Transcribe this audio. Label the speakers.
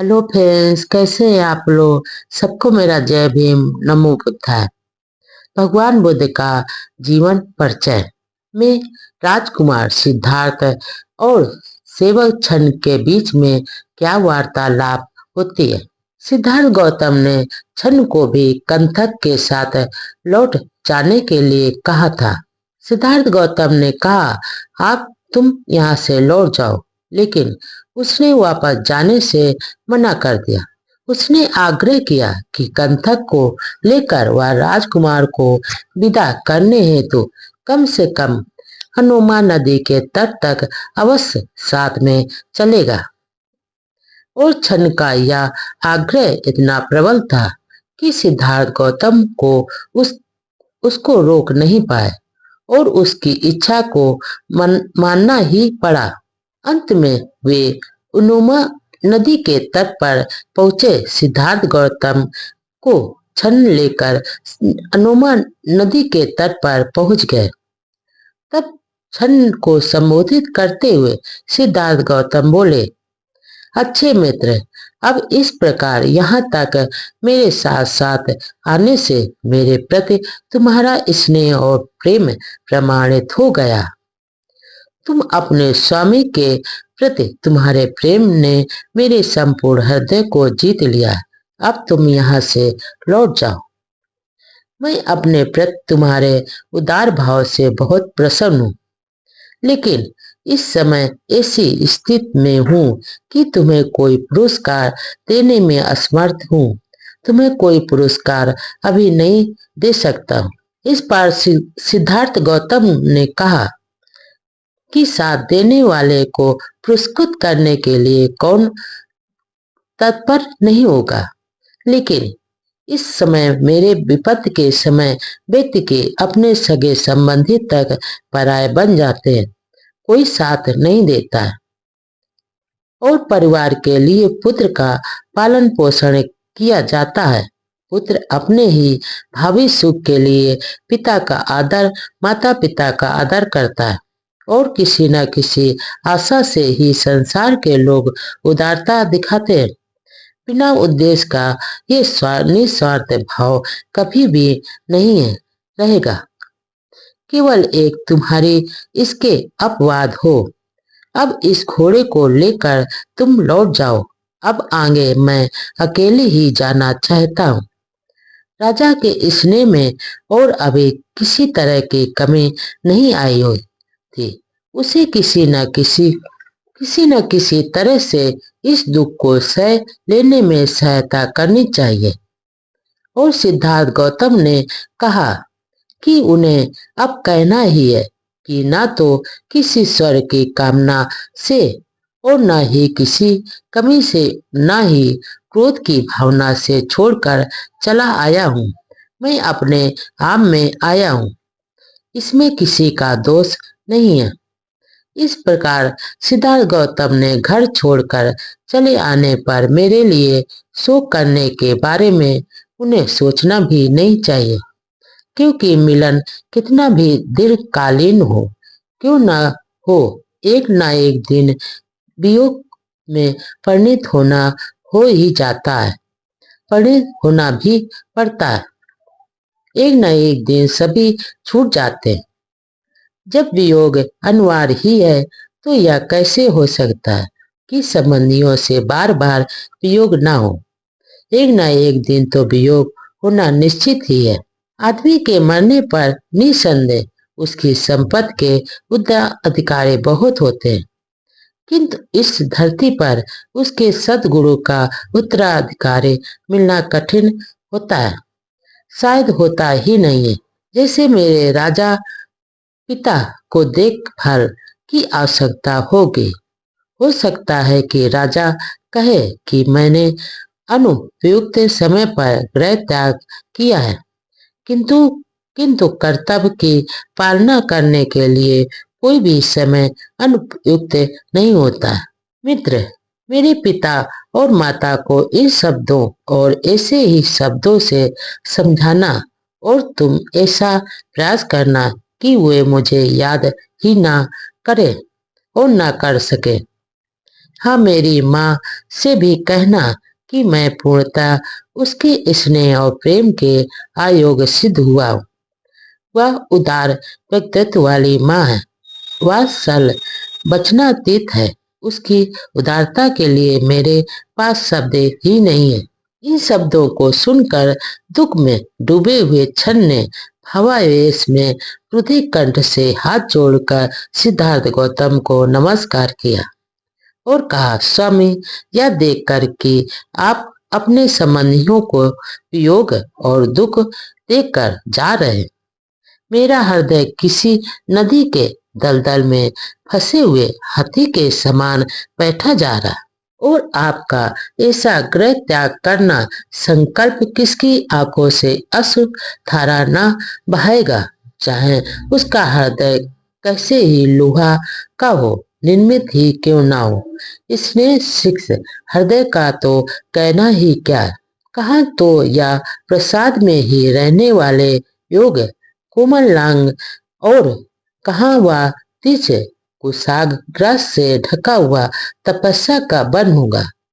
Speaker 1: Hello friends, कैसे हैं आप लोग। सबको मेरा जय भीम, नमो बुद्धाय। भगवान बुद्ध का जीवन परिचय में राजकुमार सिद्धार्थ और सेवक छन के बीच में क्या वार्तालाप होती है। सिद्धार्थ गौतम ने छन को भी कंथक के साथ लौट जाने के लिए कहा था। सिद्धार्थ गौतम ने कहा, आप तुम यहाँ से लौट जाओ, लेकिन उसने वापस जाने से मना कर दिया। उसने आग्रह किया कि कंथक को लेकर वह राजकुमार को विदा करने हेतु कम से कम हनुमा नदी के तट तक अवश्य साथ में चलेगा। और छन का यह आग्रह इतना प्रबल था कि सिद्धार्थ गौतम को उसको रोक नहीं पाए और उसकी इच्छा को मानना ही पड़ा। अंत में वे उनुमा नदी के तट पर पहुंचे। सिद्धार्थ गौतम को छन लेकर अनुमा नदी के तट पर पहुंच गए। तब छन को संबोधित करते हुए सिद्धार्थ गौतम बोले, अच्छे मित्र, अब इस प्रकार यहाँ तक मेरे साथ साथ आने से मेरे प्रति तुम्हारा स्नेह और प्रेम प्रमाणित हो गया। तुम अपने स्वामी के प्रति तुम्हारे प्रेम ने मेरे संपूर्ण हृदय को जीत लिया। अब तुम यहाँ से लौट जाओ। मैं अपने प्रति तुम्हारे उदार भाव से बहुत प्रसन्न हूँ, लेकिन इस समय ऐसी स्थिति में हूँ कि तुम्हें कोई पुरस्कार देने में असमर्थ हूँ। तुम्हें कोई पुरस्कार अभी नहीं दे सकता। इस पर सिद्धार्थ गौतम ने कहा कि साथ देने वाले को पुरस्कृत करने के लिए कौन तत्पर नहीं होगा, लेकिन इस समय मेरे विपत्ति के समय व्यक्ति के अपने सगे संबंधी तक पराये बन जाते हैं। कोई साथ नहीं देता और परिवार के लिए पुत्र का पालन पोषण किया जाता है। पुत्र अपने ही भावी सुख के लिए पिता का आदर, माता पिता का आदर करता है और किसी न किसी आशा से ही संसार के लोग उदारता दिखाते हैं। बिना उद्देश्य का ये निस्वार्थ भाव कभी भी नहीं है रहेगा। केवल एक तुम्हारी इसके अपवाद हो। अब इस घोड़े को लेकर तुम लौट जाओ। अब आगे मैं अकेले ही जाना चाहता हूँ। राजा के स्नेह में और अभी किसी तरह की कमी नहीं आई हुई थी। उसे किसी न किसी तरह से इस दुख को सह लेने में सहायता करनी चाहिए। और सिद्धार्थ गौतम ने कहा कि उन्हें अब कहना ही है कि ना तो किसी स्वर्ग की कामना से और न ही किसी कमी से, न ही क्रोध की भावना से छोड़कर चला आया हूँ। मैं अपने आप में आया हूँ, इसमें किसी का दोष नहीं है। इस प्रकार सिद्धार्थ गौतम ने घर छोड़कर चले आने पर मेरे लिए शोक करने के बारे में उन्हें सोचना भी नहीं चाहिए, क्योंकि मिलन कितना भी दीर्घकालीन हो क्यों न हो, एक न एक दिन वियोग में परिणित होना हो ही जाता है, परिणित होना भी पड़ता है। एक न एक दिन सभी छूट जाते हैं। जब वियोग अनिवार्य ही है तो यह कैसे हो सकता है कि संबंधियों से बार बार वियोग ना हो। एक न एक दिन तो वियोग होना निश्चित ही है। आदमी के मरने पर निसंदेह उसकी संपत्ति के उत्तराधिकारी बहुत होते हैं, किंतु इस धरती पर उसके सद्गुरु का उत्तराधिकारी मिलना कठिन होता है, शायद होता ही नहीं है। जैसे मेरे राजा पिता को देखभाल की आवश्यकता होगी। हो सकता है कि राजा कहे कि मैंने अनुपयुक्त समय पर गृह त्याग किया है, किंतु किंतु कर्तव्य की पालना करने के लिए कोई भी समय अनुपयुक्त नहीं होता। मित्र, मेरे पिता और माता को इन शब्दों और ऐसे ही शब्दों से समझाना और तुम ऐसा प्रयास करना कि वे मुझे याद ही ना करे और ना कर सके। हाँ, मेरी माँ से भी कहना कि मैं पूर्णतः उसके स्नेह और प्रेम के अयोग्य सिद्ध हुआ हूँ। वह उदार व्यक्तित्व वाली माँ है। वह सल वचनातीत है। उसकी उदारता के लिए मेरे पास शब्द ही नहीं है। इन शब्दों को सुनकर दुख में डूबे हुए छन ने भावावेश में रुधिर कंठ से हाथ जोड़कर सिद्धार्थ गौतम को नमस्कार किया और कहा, स्वामी, यह देखकर कि आप अपने संबंधियों को वियोग और दुख देकर जा रहे हैं, मेरा हृदय किसी नदी के दलदल में फंसे हुए हाथी के समान बैठा जा रहा। और आपका ऐसा गृह त्याग करना संकल्प किसकी आंखों से अश्रु धारा न बहाएगा, चाहे उसका हृदय कैसे ही लोहा का हो, निर्मित ही क्यों ना हो। इसने सिक्स हृदय का तो कहना ही क्या, कहा तो या प्रसाद में ही रहने वाले योग कोमल लांग और कहाँ वह तिज कुशाग्र से ढका हुआ तपस्या का वन होगा।